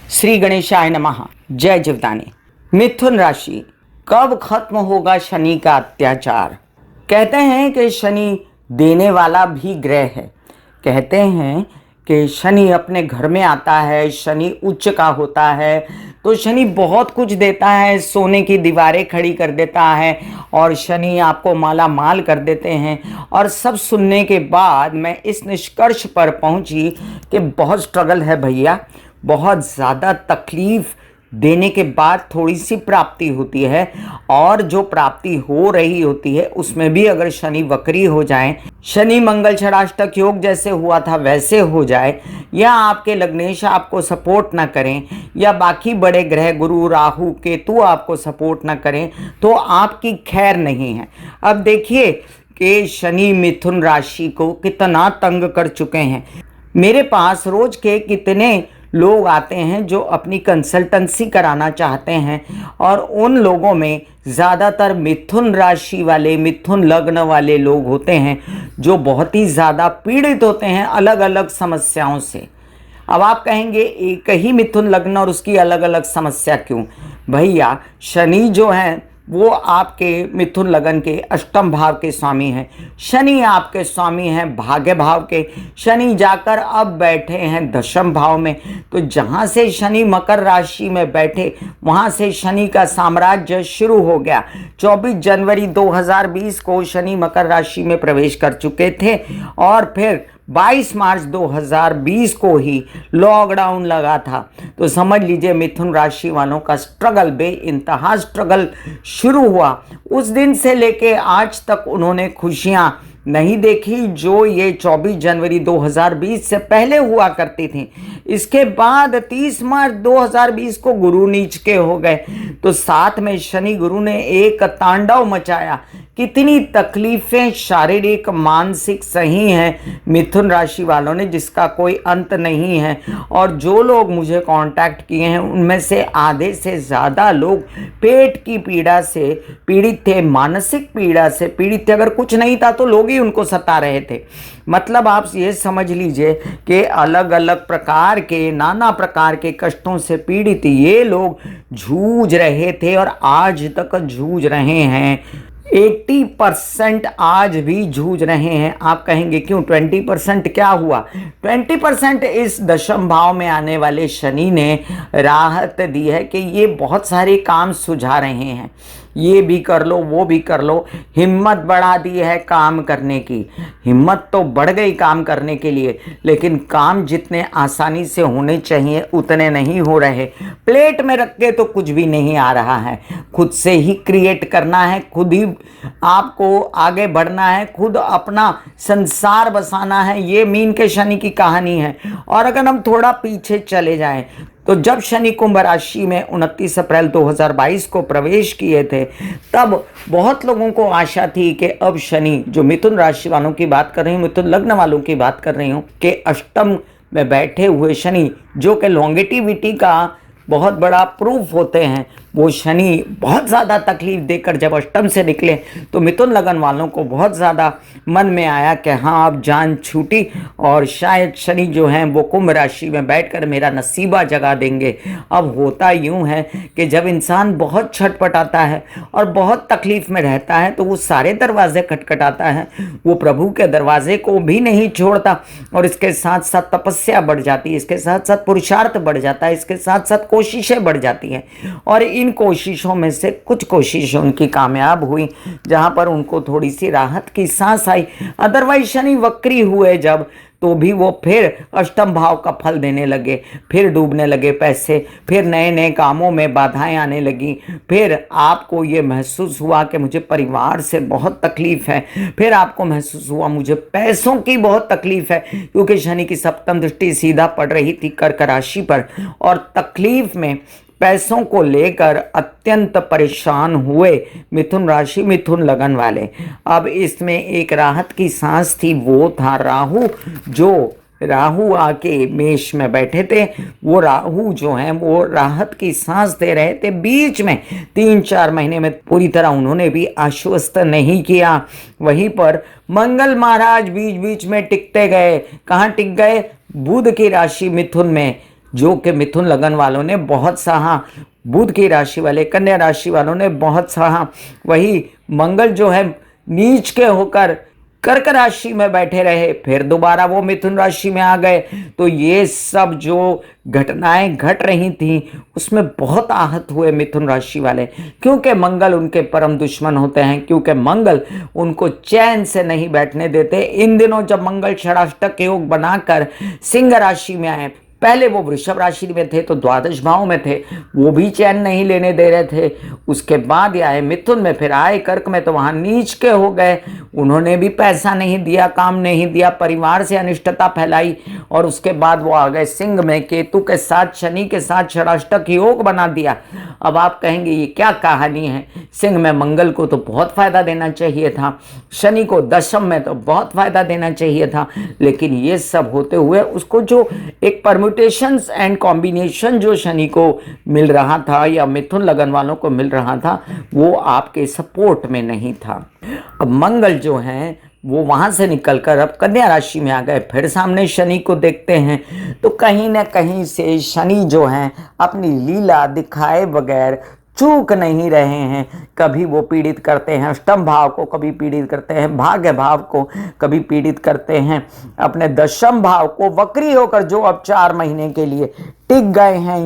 श्री गणेशाय नमः। जय जीवदानी। मिथुन राशि, कब खत्म होगा शनि का अत्याचार। कहते हैं कि शनि देने वाला भी ग्रह है। कहते हैं कि शनि अपने घर में आता है, शनि उच्च का होता है तो शनि बहुत कुछ देता है, सोने की दीवारें खड़ी कर देता है और शनि आपको माला माल कर देते हैं। और सब सुनने के बाद मैं इस निष्कर्ष पर पहुंची कि बहुत स्ट्रगल है भैया, बहुत ज़्यादा तकलीफ देने के बाद थोड़ी सी प्राप्ति होती है, और जो प्राप्ति हो रही होती है उसमें भी अगर शनि वक्री हो जाए, शनि मंगल षडाष्टक योग जैसे हुआ था वैसे हो जाए, या आपके लग्नेश आपको सपोर्ट ना करें, या बाकी बड़े ग्रह गुरु राहु केतु आपको सपोर्ट ना करें, तो आपकी खैर नहीं है। अब देखिए कि शनि मिथुन राशि को कितना तंग कर चुके हैं। मेरे पास रोज के कितने लोग आते हैं जो अपनी कंसल्टेंसी कराना चाहते हैं, और उन लोगों में ज़्यादातर मिथुन राशि वाले, मिथुन लग्न वाले लोग होते हैं जो बहुत ही ज़्यादा पीड़ित होते हैं अलग अलग समस्याओं से। अब आप कहेंगे एक ही मिथुन लग्न और उसकी अलग अलग समस्या क्यों? भैया शनि जो है वो आपके मिथुन लगन के अष्टम भाव के स्वामी हैं। शनि आपके स्वामी हैं भाग्य भाव के। शनि जाकर अब बैठे हैं दशम भाव में। तो जहाँ से शनि मकर राशि में बैठे वहाँ से शनि का साम्राज्य शुरू हो गया। 24 जनवरी 2020 को शनि मकर राशि में प्रवेश कर चुके थे और फिर 22 मार्च 2020 को ही लॉकडाउन लगा था। तो समझ लीजिए मिथुन राशि वालों का स्ट्रगल, बेइंतहा स्ट्रगल शुरू हुआ। उस दिन से लेके आज तक उन्होंने खुशियां नहीं देखी जो ये 24 जनवरी 2020 से पहले हुआ करती थी। इसके बाद 30 मार्च 2020 को गुरु नीच के हो गए, तो साथ में शनि गुरु ने एक तांडव मचाया। कितनी तकलीफें शारीरिक मानसिक सही हैं मिथुन राशि वालों ने, जिसका कोई अंत नहीं है। और जो लोग मुझे कांटेक्ट किए हैं उनमें से आधे से ज़्यादा लोग पेट की पीड़ा से पीड़ित थे, मानसिक पीड़ा से पीड़ित थे। अगर कुछ नहीं था तो लोग ही उनको सता रहे थे। मतलब आप ये समझ लीजिए कि अलग अलग प्रकार के, नाना प्रकार के कष्टों से पीड़ित ये लोग जूझ रहे थे और आज तक जूझ रहे हैं। 80% आज भी जूझ रहे हैं। आप कहेंगे क्यों? 20% क्या हुआ? 20% इस दशम भाव में आने वाले शनि ने राहत दी है कि ये बहुत सारे काम सुझा रहे हैं, ये भी कर लो वो भी कर लो। हिम्मत बढ़ा दी है काम करने की। हिम्मत तो बढ़ गई काम करने के लिए, लेकिन काम जितने आसानी से होने चाहिए उतने नहीं हो रहे। प्लेट में रख के तो कुछ भी नहीं आ रहा है। खुद से ही क्रिएट करना है, खुद ही आपको आगे बढ़ना है, खुद अपना संसार बसाना है। ये मीन के शनि की कहानी है। और अगर हम थोड़ा पीछे चले जाएं तो जब शनि कुंभ राशि में 29 अप्रैल 2022 को प्रवेश किए थे, तब बहुत लोगों को आशा थी कि अब शनि, जो मिथुन राशि वालों की बात कर रही हूँ, मिथुन लग्न वालों की बात कर रही हूँ, कि अष्टम में बैठे हुए शनि, जो कि लॉन्गेटिविटी का बहुत बड़ा प्रूफ होते हैं, वो शनि बहुत ज़्यादा तकलीफ देकर जब अष्टम से निकले तो मिथुन लगन वालों को बहुत ज़्यादा मन में आया कि हाँ अब जान छूटी और शायद शनि जो हैं वो कुंभ राशि में बैठकर मेरा नसीबा जगा देंगे। अब होता यूँ है कि जब इंसान बहुत छटपटाता है और बहुत तकलीफ में रहता है तो वो सारे दरवाजे खटखटाता है, वो प्रभु के दरवाजे को भी नहीं छोड़ता। और इसके साथ साथ तपस्या बढ़ जाती है, इसके साथ साथ पुरुषार्थ बढ़ जाता है, इसके साथ साथ कोशिशें बढ़ जाती हैं। और इन कोशिशों में से कुछ कोशिशें उनकी कामयाब हुई, जहां पर उनको थोड़ी सी राहत की सांस आई। अदरवाइज शनि वक्री हुए जब, तो भी वो फिर अष्टम भाव का फल देने लगे, फिर डूबने लगे पैसे, फिर नए नए कामों में बाधाएं आने लगी। फिर आपको ये महसूस हुआ कि मुझे परिवार से बहुत तकलीफ है, फिर आपको महसूस हुआ मुझे पैसों की बहुत तकलीफ है, क्योंकि शनि की सप्तम दृष्टि सीधा पड़ रही थी कर्क राशि पर। और तकलीफ में पैसों को लेकर अत्यंत परेशान हुए मिथुन राशि, मिथुन लगन वाले। अब इसमें एक राहत की सांस थी, वो था राहु। जो राहु आके मेष में बैठे थे, वो राहु जो हैं वो राहत की सांस दे रहे थे। बीच में 3-4 महीने में पूरी तरह उन्होंने भी आश्वस्त नहीं किया। वहीं पर मंगल महाराज बीच बीच में टिकते गए। कहाँ टिक गए? बुध की राशि मिथुन में, जो कि मिथुन लगन वालों ने बहुत सहा, बुध की राशि वाले कन्या राशि वालों ने बहुत सहा। वही मंगल जो है नीच के होकर कर्क राशि में बैठे रहे, फिर दोबारा वो मिथुन राशि में आ गए। तो ये सब जो घटनाएं घट रही थी उसमें बहुत आहत हुए मिथुन राशि वाले, क्योंकि मंगल उनके परम दुश्मन होते हैं, क्योंकि मंगल उनको चैन से नहीं बैठने देते। इन दिनों जब मंगल षडाष्टक योग बनाकर सिंह राशि में आए, पहले वो वृषभ राशि में थे तो द्वादश भाव में थे, वो भी चैन नहीं लेने दे रहे थे। उसके बाद ये आए मिथुन में, फिर आए कर्क में तो वहां नीच के हो गए, उन्होंने भी पैसा नहीं दिया, काम नहीं दिया, परिवार से अनिष्टता फैलाई। और उसके बाद वो आ गए सिंह में, केतु के साथ शनि के साथ षडाष्टक योग बना दिया। अब आप कहेंगे ये क्या कहानी है, सिंह में मंगल को तो बहुत फायदा देना चाहिए था, शनि को दशम में तो बहुत फायदा देना चाहिए था, लेकिन ये सब होते हुए उसको जो एक परम्यूटेशंस एंड कॉम्बिनेशन जो शनि को मिल रहा था या मिथुन लगन वालों को मिल रहा था वो आपके सपोर्ट में नहीं था। अब मंगल जो है वो वहां से निकलकर अब कन्या राशि में आ गए, फिर सामने शनि को देखते हैं तो कहीं ना कहीं से शनि जो है अपनी लीला दिखाए बगैर चूक नहीं रहे हैं। कभी वो पीड़ित करते हैं अष्टम भाव को, कभी पीड़ित करते हैं भाग्य भाव को, कभी पीड़ित करते हैं अपने दशम भाव को। वक्री होकर जो अब 4 महीने के लिए टिक गए हैं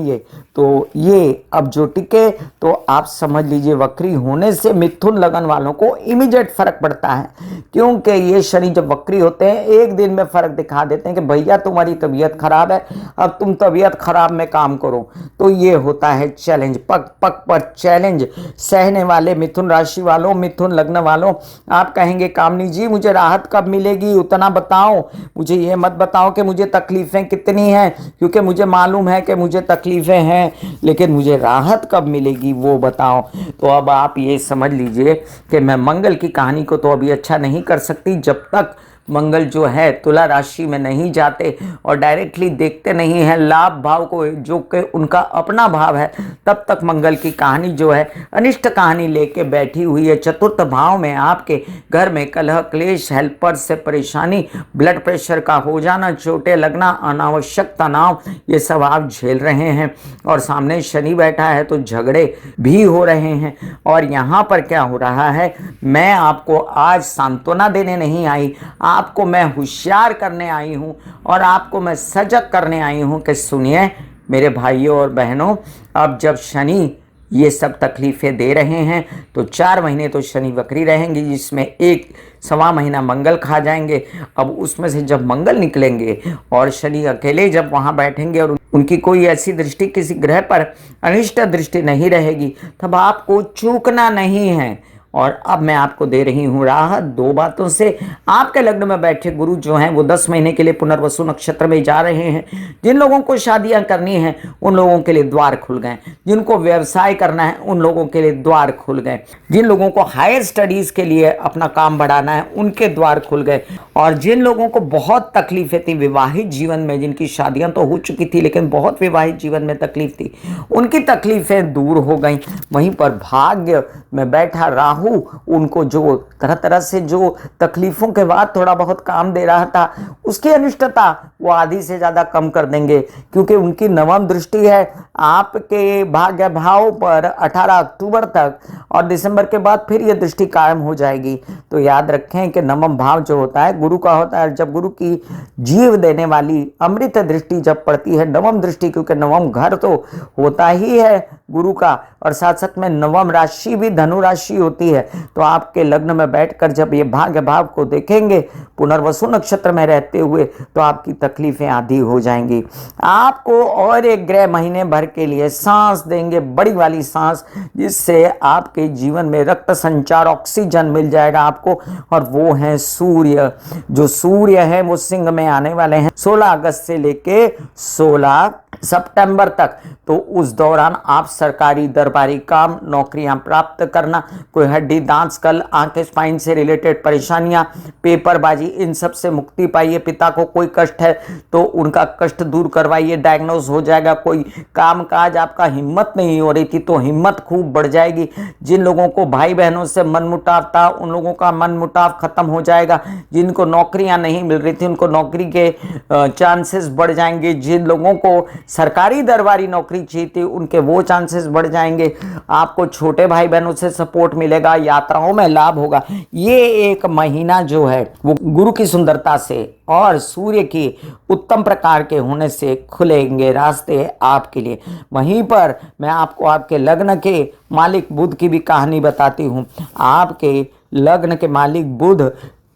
ये अब जो टिके तो आप समझ लीजिए वक्री होने से मिथुन लगन वालों को इमीडिएट फर्क पड़ता है, क्योंकि ये शनि जब वक्री होते हैं एक दिन में फर्क दिखा देते हैं कि भैया तुम्हारी तबीयत खराब है, अब तुम तबीयत खराब में काम करो। तो ये होता है चैलेंज, पग पग पर चैलेंज सहने वाले मिथुन राशि वालों, मिथुन लग्न वालों। आप कहेंगे कामनी जी मुझे राहत कब मिलेगी, उतना बताओ, मुझे ये मत बताओ कि मुझे तकलीफें कितनी हैं, क्योंकि मुझे मालूम है कि मुझे तकलीफें हैं, लेकिन मुझे राहत कब मिलेगी वो बताओ। तो अब आप ये समझ लीजिए कि मैं मंगल की कहानी को तो अभी अच्छा नहीं कर सकती जब तक मंगल जो है तुला राशि में नहीं जाते और डायरेक्टली देखते नहीं हैं लाभ भाव को, जो कि उनका अपना भाव है। तब तक मंगल की कहानी जो है अनिष्ट कहानी लेके बैठी हुई है। चतुर्थ भाव में आपके घर में कलह क्लेश, हेल्पर से परेशानी, ब्लड प्रेशर का हो जाना, चोटें लगना, अनावश्यक तनाव, ये सब आप झेल रहे हैं। और सामने शनि बैठा है तो झगड़े भी हो रहे हैं। और यहाँ पर क्या हो रहा है, मैं आपको आज सांत्वना देने नहीं आई, आपको मैं होशियार करने आई हूं और आपको मैं सजग करने आई हूं कि सुनिए मेरे भाइयों और बहनों, अब जब शनि ये सब तकलीफें दे रहे हैं तो 4 महीने तो शनि वक्री रहेंगे, जिसमें 1.25 महीना मंगल खा जाएंगे। अब उसमें से जब मंगल निकलेंगे और शनि अकेले जब वहां बैठेंगे और उनकी कोई ऐसी दृष्टि किसी ग्रह पर अनिष्ट दृष्टि नहीं रहेगी, तब आपको चूकना नहीं है। और अब मैं आपको दे रही हूँ राहत 2 बातों से। आपके लग्न में बैठे गुरु जो हैं वो 10 महीने के लिए पुनर्वसु नक्षत्र में जा रहे हैं। जिन लोगों को शादियां करनी है उन लोगों के लिए द्वार खुल गए, जिनको व्यवसाय करना है उन लोगों के लिए द्वार खुल गए, जिन लोगों को हायर स्टडीज के लिए अपना काम बढ़ाना है उनके द्वार खुल गए, और जिन लोगों को बहुत तकलीफें थी विवाहित जीवन में, जिनकी शादियां तो हो चुकी थी लेकिन बहुत विवाहित जीवन में तकलीफ थी, उनकी तकलीफें दूर हो गई। वहीं पर भाग्य में बैठा राहु उनको जो तरह तरह से जो तकलीफों के बाद थोड़ा बहुत काम दे रहा था उसकी अनिष्टता वो आधी से ज्यादा कम कर देंगे, क्योंकि उनकी नवम दृष्टि है आपके भाग्य भाव पर 18 अक्टूबर तक, और दिसंबर के बाद फिर ये दृष्टि कायम हो जाएगी। तो याद रखें कि नवम भाव जो होता है गुरु का होता है। जब गुरु की जीव देने वाली अमृत दृष्टि जब पड़ती है, नवम दृष्टि, क्योंकि नवम घर तो होता ही है गुरु का, और साथ साथ में नवम राशि भी धनु राशि होती है। तो आपके लग्न में बैठकर जब ये भाग्य भाव को देखेंगे पुनर्वसु नक्षत्र में रहते हुए तो आपकी तकलीफें आधी हो जाएंगी। आपको और एक ग्रह महीने भर के लिए सांस देंगे, बड़ी वाली सांस, जिससे आपके जीवन में रक्त संचार, ऑक्सीजन मिल जाएगा आपको, और वो है सूर्य। जो सूर्य है वो सिंह में आने वाले हैं 16 अगस्त से लेके 16 सितंबर तक। तो उस दौरान आप सरकारी दरबारी काम, नौकरियां प्राप्त करना, कोई हड्डी दांत स्कल आंखें स्पाइन से रिलेटेड परेशानियां, पेपरबाजी, इन सब से मुक्ति पाइए। पिता को कोई कष्ट है तो उनका कष्ट दूर करवाइए, डायग्नोज हो जाएगा। कोई काम काज आपका हिम्मत नहीं हो रही थी तो हिम्मत खूब बढ़ जाएगी। जिन लोगों को भाई बहनों से मनमुटाव था उन लोगों का मनमुटाव खत्म हो जाएगा। जिनको नौकरियां नहीं मिल रही थी उनको नौकरी के चांसेस बढ़ जाएंगे। जिन लोगों को सरकारी दरबारी नौकरी चाहिए थी उनके वो चांसेस बढ़ जाएंगे। आपको छोटे भाई बहनों से सपोर्ट मिलेगा, यात्राओं में लाभ होगा। ये एक महीना जो है वो गुरु की सुंदरता से और सूर्य की उत्तम प्रकार के होने से खुलेंगे रास्ते आपके लिए। वहीं पर मैं आपको आपके लग्न के मालिक बुध की भी कहानी बताती हूँ। आपके लग्न के मालिक बुध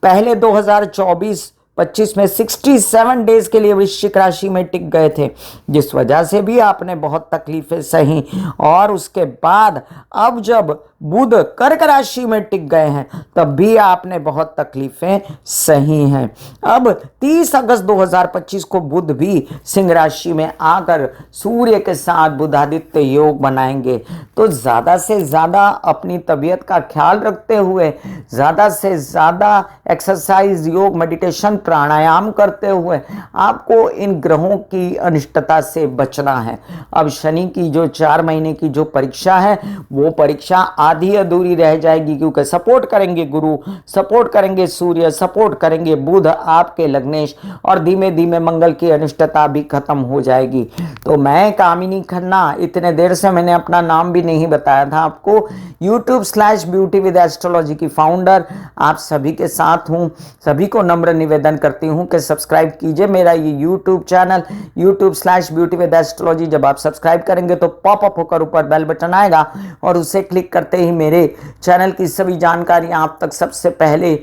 पहले 2024-25 में 67 डेज के लिए वृश्चिक राशि में टिक गए थे, जिस वजह से भी आपने बहुत तकलीफें सही। और उसके बाद अब जब बुध कर्क राशि में टिक गए हैं तब भी आपने बहुत तकलीफें सही हैं। अब 30 अगस्त 2025 को बुध भी सिंह राशि में आकर सूर्य के साथ बुधादित्य योग बनाएंगे। तो ज़्यादा से ज़्यादा अपनी तबीयत का ख्याल रखते हुए, ज़्यादा से ज़्यादा एक्सरसाइज, योग, मेडिटेशन, प्राणायाम करते हुए आपको इन ग्रहों की अनिष्टता से बचना है। अब शनि की जो 4 महीने की जो परीक्षा है वो परीक्षा आधी अधूरी रह जाएगी, क्योंकि सपोर्ट करेंगे गुरु, सपोर्ट करेंगे सूर्य, सपोर्ट करेंगे बुध आपके लग्नेश, और धीमे धीमे मंगल की अनिष्टता भी खत्म हो जाएगी। तो मैं कामिनी खन्ना, इतने देर से मैंने अपना नाम भी नहीं बताया था आपको, YouTube/Beauty with Astrology की फाउंडर आप सभी के साथ हूँ। सभी को नम्र निवेदन करती हूँ कि सब्सक्राइब कीजिए मेरा ये YouTube channel YouTube/Beauty with Astrology। जब आप सब्सक्राइब करेंगे तो पॉपअप होकर ऊपर बेल बटन आएगा और उसे क्लिक करते ही मेरे चैनल की सभी जानकारियां आप तक सबसे पहले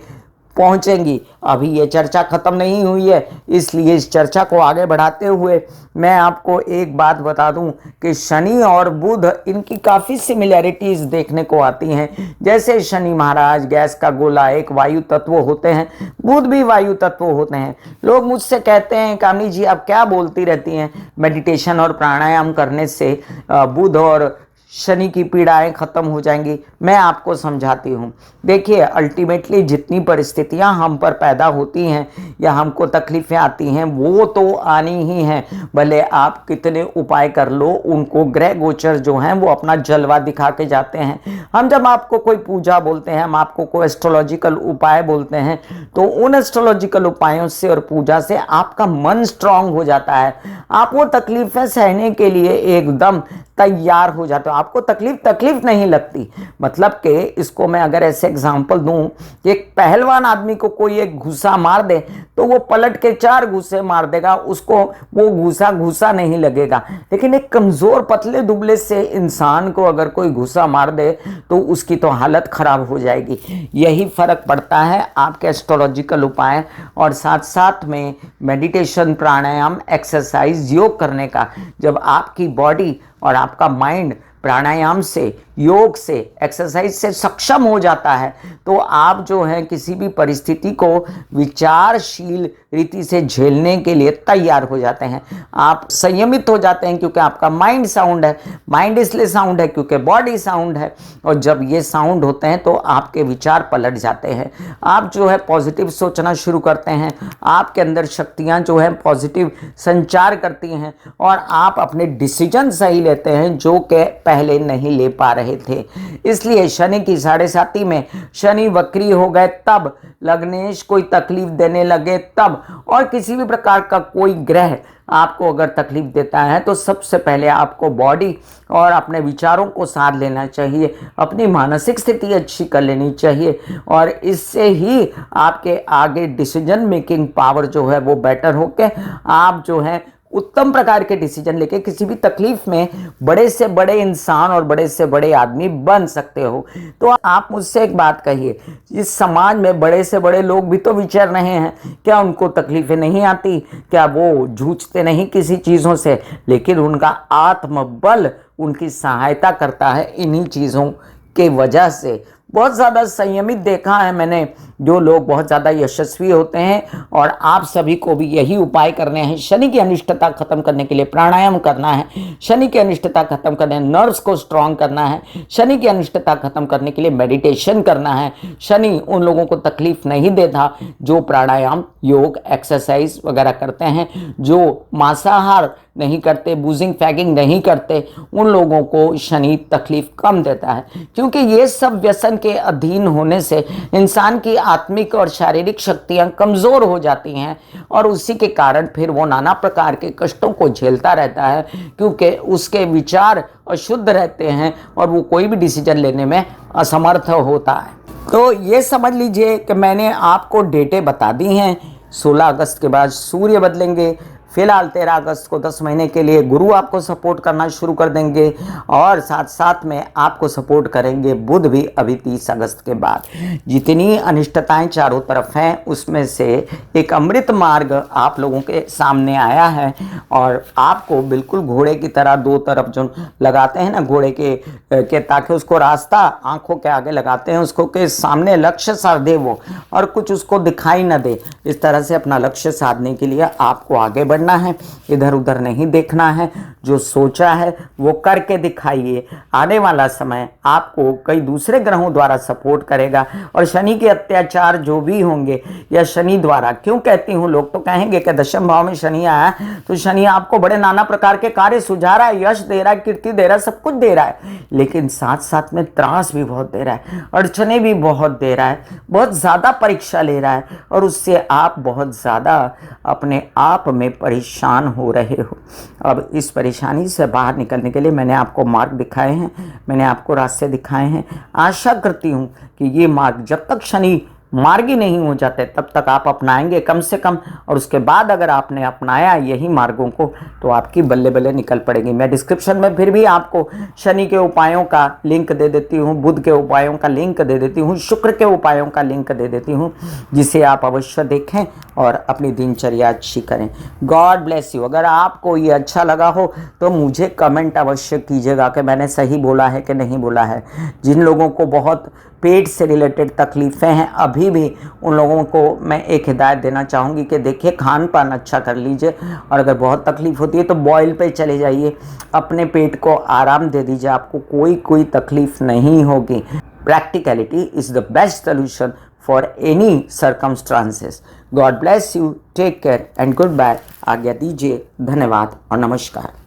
पहुंचेंगी। अभी ये चर्चा खत्म नहीं हुई है, इसलिए इस चर्चा को आगे बढ़ाते हुए मैं आपको एक बात बता दूं कि शनि और बुध, इनकी काफ़ी सिमिलैरिटीज़ देखने को आती हैं। जैसे शनि महाराज गैस का गोला, एक वायु तत्व होते हैं, बुध भी वायु तत्व होते हैं। लोग मुझसे कहते हैं कामनी जी आप क्या बोलती रहती हैं, मेडिटेशन और प्राणायाम करने से बुध और शनि की पीड़ाएं खत्म हो जाएंगी। मैं आपको समझाती हूँ। देखिए, अल्टीमेटली जितनी परिस्थितियाँ हम पर पैदा होती हैं या हमको तकलीफ़ें आती हैं वो तो आनी ही हैं, भले आप कितने उपाय कर लो, उनको ग्रह गोचर जो हैं वो अपना जलवा दिखा के जाते हैं। हम जब आपको कोई पूजा बोलते हैं, हम आपको कोई एस्ट्रोलॉजिकल उपाय बोलते हैं, तो उन एस्ट्रोलॉजिकल उपायों से और पूजा से आपका मन स्ट्रांग हो जाता है। आप वो तकलीफ़ें सहने के लिए एकदम तैयार हो जाते हो, आपको तकलीफ नहीं लगती। मतलब कि इसको मैं अगर ऐसे एग्जांपल दूं, एक पहलवान आदमी को कोई एक घूसा मार दे तो वो पलट के 4 घूसे मार देगा, उसको वो घूसा नहीं लगेगा। लेकिन एक कमजोर पतले दुबले से इंसान को अगर कोई घूसा मार दे तो उसकी तो हालत खराब हो जाएगी। यही फर्क पड़ता है आपके एस्ट्रोलॉजिकल उपाय और साथ साथ में मेडिटेशन, प्राणायाम, एक्सरसाइज, योग करने का। जब आपकी बॉडी और आपका माइंड प्राणायाम से, योग से, एक्सरसाइज से सक्षम हो जाता है तो आप जो है किसी भी परिस्थिति को विचारशील रीति से झेलने के लिए तैयार हो जाते हैं। आप संयमित हो जाते हैं क्योंकि आपका माइंड साउंड है। माइंड इसलिए साउंड है क्योंकि बॉडी साउंड है, और जब ये साउंड होते हैं तो आपके विचार पलट जाते हैं। आप जो है पॉजिटिव सोचना शुरू करते हैं, आपके अंदर शक्तियाँ जो है पॉजिटिव संचार करती हैं और आप अपने डिसीजन सही लेते हैं जो कि पहले नहीं ले पा रहे थे। इसलिए शनि की 7.5 में शनि वक्री हो गए तब, लग्नेश कोई तकलीफ देने लगे तब, और किसी भी प्रकार का कोई ग्रह आपको अगर तकलीफ देता है तो सबसे पहले आपको बॉडी और अपने विचारों को साध लेना चाहिए, अपनी मानसिक स्थिति अच्छी कर लेनी चाहिए, और इससे ही आपके आगे डिसीजन मेकिंग पावर जो है वो बेटर होके आप जो है उत्तम प्रकार के डिसीजन लेके किसी भी तकलीफ में बड़े से बड़े इंसान और बड़े से बड़े आदमी बन सकते हो। तो आप मुझसे एक बात कहिए, इस समाज में बड़े से बड़े लोग भी तो विचर रहे हैं, क्या उनको तकलीफें नहीं आती? क्या वो जूझते नहीं किसी चीज़ों से? लेकिन उनका आत्मबल उनकी सहायता करता है इन्हीं चीज़ों के वजह से। बहुत ज़्यादा संयमित देखा है मैंने जो लोग बहुत ज़्यादा यशस्वी होते हैं, और आप सभी को भी यही उपाय करने हैं। शनि की अनिष्टता खत्म करने के लिए प्राणायाम करना है, शनि की अनिष्टता खत्म करने, नर्व्स को स्ट्रांग करना है, शनि की अनिष्टता खत्म करने के लिए मेडिटेशन करना है। शनि उन लोगों को तकलीफ नहीं देता जो प्राणायाम, योग, एक्सरसाइज वगैरह करते हैं, जो मांसाहार नहीं करते, बूजिंग फैगिंग नहीं करते, उन लोगों को शनि तकलीफ कम देता है। क्योंकि ये सब व्यसन के अधीन होने से इंसान की आत्मिक और शारीरिक शक्तियां कमज़ोर हो जाती हैं, और उसी के कारण फिर वो नाना प्रकार के कष्टों को झेलता रहता है, क्योंकि उसके विचार अशुद्ध रहते हैं और वो कोई भी डिसीजन लेने में असमर्थ होता है। तो ये समझ लीजिए कि मैंने आपको डेटें बता दी हैं। 16 अगस्त के बाद सूर्य बदलेंगे। फिलहाल 13 अगस्त को 10 महीने के लिए गुरु आपको सपोर्ट करना शुरू कर देंगे, और साथ साथ में आपको सपोर्ट करेंगे बुध भी अभी 30 अगस्त के बाद। जितनी अनिष्टताएं चारों तरफ हैं उसमें से एक अमृत मार्ग आप लोगों के सामने आया है, और आपको बिल्कुल घोड़े की तरह दो तरफ जो लगाते हैं ना घोड़े के ताकि उसको रास्ता आंखों के आगे लगाते हैं, उसको के सामने लक्ष्य साधे वो, और कुछ उसको दिखाई न दे। इस तरह से अपना लक्ष्य साधने के लिए आपको आगे बढ़ना है, इधर उधर नहीं देखना है। जो सोचा है वो करके दिखाइए। आने वाला समय आपको कई दूसरे ग्रहों द्वारा सपोर्ट करेगा, और शनि के अत्याचार जो भी होंगे या शनि द्वारा, क्यों कहती हूँ, लोग तो कहेंगे कि दशम भाव में शनि आया तो शनि आपको बड़े नाना प्रकार के कार्य सुझा रहा है, यश दे रहा है, कीर्ति दे रहा है, सब कुछ दे रहा है, लेकिन साथ साथ में त्रास भी बहुत दे रहा है, अड़चने भी बहुत दे रहा है, बहुत ज़्यादा परीक्षा ले रहा है, और उससे आप बहुत ज़्यादा अपने आप में परेशान हो रहे हो। अब इस परेशानी से बाहर निकलने के लिए मैंने आपको मार्ग दिखाए हैं, मैंने आपको रास्ते दिखाए हैं। आशा करती हूँ कि ये मार्ग जब तक शनि मार्गी नहीं हो जाते तब तक आप अपनाएंगे कम से कम, और उसके बाद अगर आपने अपनाया यही मार्गों को तो आपकी बल्ले बल्ले निकल पड़ेगी। मैं डिस्क्रिप्शन में फिर भी आपको शनि के उपायों का लिंक दे देती हूँ, बुध के उपायों का लिंक दे देती हूँ, शुक्र के उपायों का लिंक दे देती हूँ, जिसे आप अवश्य देखें और अपनी दिनचर्या अच्छी करें। God bless you. अगर आपको ये अच्छा लगा हो तो मुझे कमेंट अवश्य कीजिएगा कि मैंने सही बोला है कि नहीं बोला है। जिन लोगों को बहुत पेट से रिलेटेड तकलीफ़ें हैं अभी भी, उन लोगों को मैं एक हिदायत देना चाहूँगी कि देखिए खान पान अच्छा कर लीजिए, और अगर बहुत तकलीफ़ होती है तो बॉयल पे चले जाइए, अपने पेट को आराम दे दीजिए, आपको कोई तकलीफ़ नहीं होगी। Practicality is the best solution for any circumstances. God bless you, take care and goodbye. आज्ञा दीजिए, धन्यवाद और नमस्कार।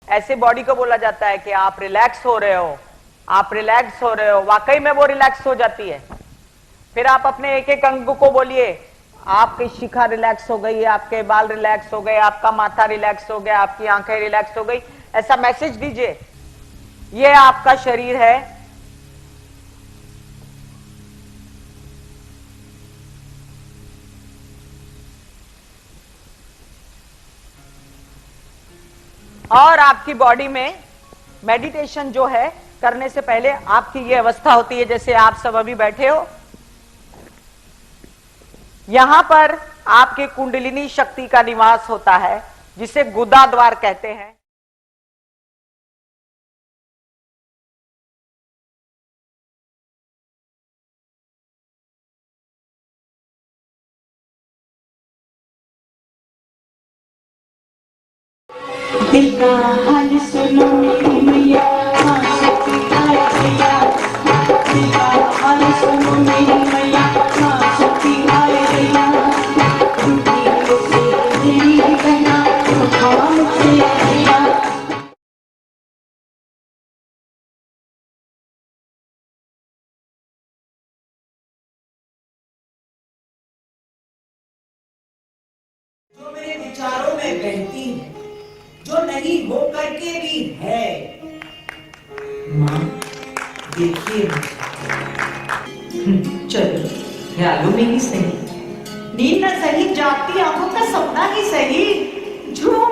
ऐसे बॉडी को बोला जाता है कि आप रिलैक्स हो रहे हो, आप रिलैक्स हो रहे हो, वाकई में वो रिलैक्स हो जाती है। फिर आप अपने एक एक अंग को बोलिए, आपकी शिखा रिलैक्स हो गई, आपके बाल रिलैक्स हो गए, आपका माथा रिलैक्स हो गया, आपकी आंखें रिलैक्स हो गई, ऐसा मैसेज दीजिए। ये आपका शरीर है, और आपकी बॉडी में मेडिटेशन जो है करने से पहले आपकी ये अवस्था होती है जैसे आप सब अभी बैठे हो। यहां पर आपके कुंडलिनी शक्ति का निवास होता है जिसे गुदा द्वार कहते हैं। दिल का हाल सुनो मेरी मैया, हाँ शक्ति आए भैया। दिल का हाल सुनो मेरी मैया, हाँ शक्ति आए भैया। टूटी से तेरी बहना उठाओ मुझसे भैया। जो मेरे विचारों में बहती है, जो नहीं हो करके भी है। माँ देखिए, चलो ख्यालों में ही सही, नींद न सही, जागती आंखों का सपना ही सही, झूठ